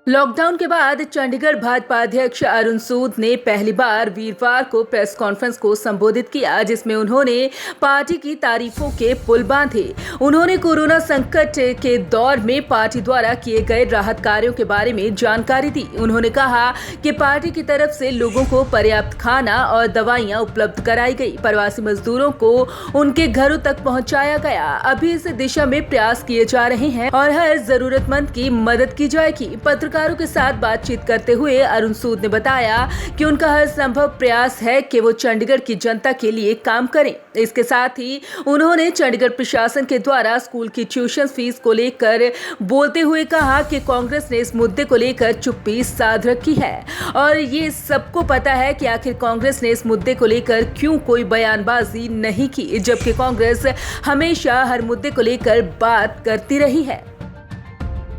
Lockdown के बाद चंडीगढ़ भाजपा अध्यक्ष अरुण सूद ने पहली बार वीरवार को प्रेस कॉन्फ्रेंस को संबोधित किया, जिसमें उन्होंने पार्टी की तारीफों के पुल बांधे। उन्होंने कोरोना संकट के दौर में पार्टी द्वारा किए गए राहत कार्यों के बारे में जानकारी दी। उन्होंने कहा कि पार्टी की तरफ से लोगों को पर्याप्त खाना और दवाइयां उपलब्ध कराई गई, प्रवासी मजदूरों को उनके घरों तक पहुँचाया गया। अभी इस दिशा में प्रयास किए जा रहे हैं और हर जरूरतमंद की मदद की जाएगी। पत्रकारों के साथ बातचीत करते हुए अरुण सूद ने बताया कि उनका हर संभव प्रयास है कि वो चंडीगढ़ की जनता के लिए काम करें। इसके साथ ही उन्होंने चंडीगढ़ प्रशासन के द्वारा स्कूल की ट्यूशन फीस को लेकर बोलते हुए कहा कि कांग्रेस ने इस मुद्दे को लेकर चुप्पी साध रखी है और ये सबको पता है कि आखिर कांग्रेस ने इस मुद्दे को लेकर क्यों कोई बयानबाजी नहीं की, जबकि कांग्रेस हमेशा हर मुद्दे को लेकर बात करती रही है।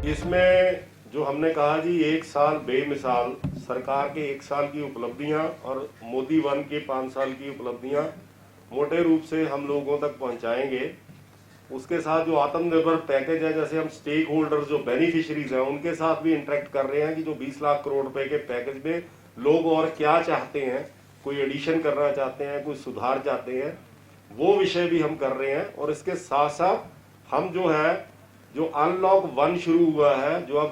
इसमें जो हमने कहा जी, एक साल बेमिसाल सरकार के 1 साल की उपलब्धियां और मोदी वन के 5 साल की उपलब्धियां मोटे रूप से हम लोगों तक पहुंचाएंगे। उसके साथ जो आत्मनिर्भर पैकेज है, जैसे हम स्टेक होल्डर जो बेनिफिशरीज हैं उनके साथ भी इंटरेक्ट कर रहे हैं कि जो 20 लाख करोड़ रुपए के पैकेज में लोग और क्या चाहते हैं, कोई एडिशन करना चाहते हैं, कोई सुधार चाहते हैं, वो विषय भी हम कर रहे हैं। और इसके साथ साथ हम जो अनलॉक 1 शुरू हुआ है, जो अब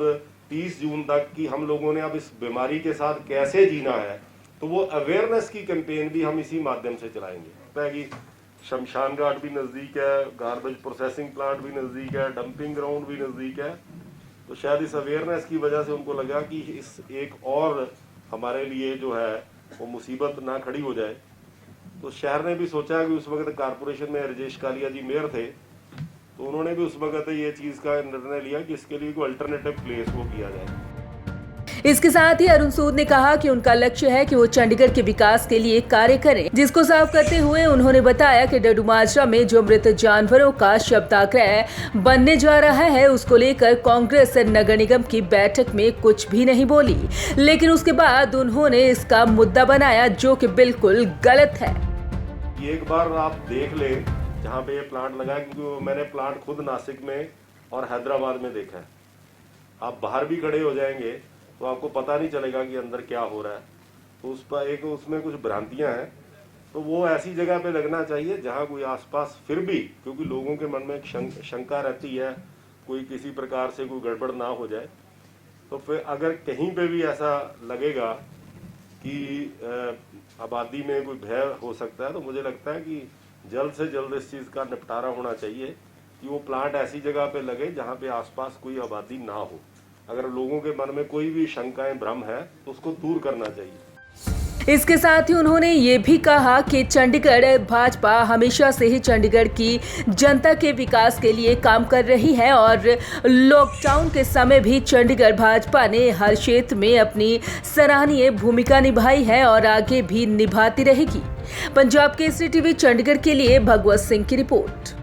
30 जून तक की हम लोगों ने अब इस बीमारी के साथ कैसे जीना है, तो वो अवेयरनेस की कैंपेन भी हम इसी माध्यम से चलाएंगे। कि शमशान घाट भी नजदीक है, गार्बेज प्रोसेसिंग प्लांट भी नजदीक है, डंपिंग ग्राउंड भी नजदीक है, तो शायद इस अवेयरनेस की वजह से उनको लगा कि इस एक और हमारे लिए जो है वो मुसीबत ना खड़ी हो जाए। तो शहर ने भी सोचा कि उस वक्त कारपोरेशन में राजेश कालिया जी मेयर थे, तो उन्होंने भी उस वक्त ये चीज का निर्णय लिया कि इसके लिए कोई अल्टरनेटिव प्लेस वो किया जाए। इसके साथ ही अरुण सूद ने कहा कि उनका लक्ष्य है कि वो चंडीगढ़ के विकास के लिए कार्य करें, जिसको साफ करते हुए उन्होंने बताया कि डडूमाजरा में जो मृत जानवरों का शवदाह बनने जा रहा है, उसको लेकर कांग्रेस नगर निगम की बैठक में कुछ भी नहीं बोली, लेकिन उसके बाद उन्होंने इसका मुद्दा बनाया, जो कि बिल्कुल गलत है। एक बार आप देख ले जहाँ पे ये प्लांट लगा है, क्योंकि मैंने प्लांट खुद नासिक में और हैदराबाद में देखा है। आप बाहर भी खड़े हो जाएंगे तो आपको पता नहीं चलेगा कि अंदर क्या हो रहा है। तो उस पर उसमें कुछ भ्रांतियां हैं, तो वो ऐसी जगह पे लगना चाहिए जहाँ कोई आसपास फिर भी, क्योंकि लोगों के मन में एक शंका रहती है कोई किसी प्रकार से कोई गड़बड़ ना हो जाए। तो फिर अगर कहीं पे भी ऐसा लगेगा कि आबादी में कोई भय हो सकता है, तो मुझे लगता है कि जल्द से जल्द इस चीज का निपटारा होना चाहिए कि वो प्लांट ऐसी जगह पे लगे जहाँ पे आसपास कोई आबादी ना हो। अगर लोगों के मन में कोई भी शंकाएं भ्रम है तो उसको दूर करना चाहिए। इसके साथ ही उन्होंने ये भी कहा कि चंडीगढ़ भाजपा हमेशा से ही चंडीगढ़ की जनता के विकास के लिए काम कर रही है और लॉकडाउन के समय भी चंडीगढ़ भाजपा ने हर क्षेत्र में अपनी सराहनीय भूमिका निभाई है और आगे भी निभाती रहेगी। पंजाब केसरी टीवी चंडीगढ़ के लिए भगवत सिंह की रिपोर्ट।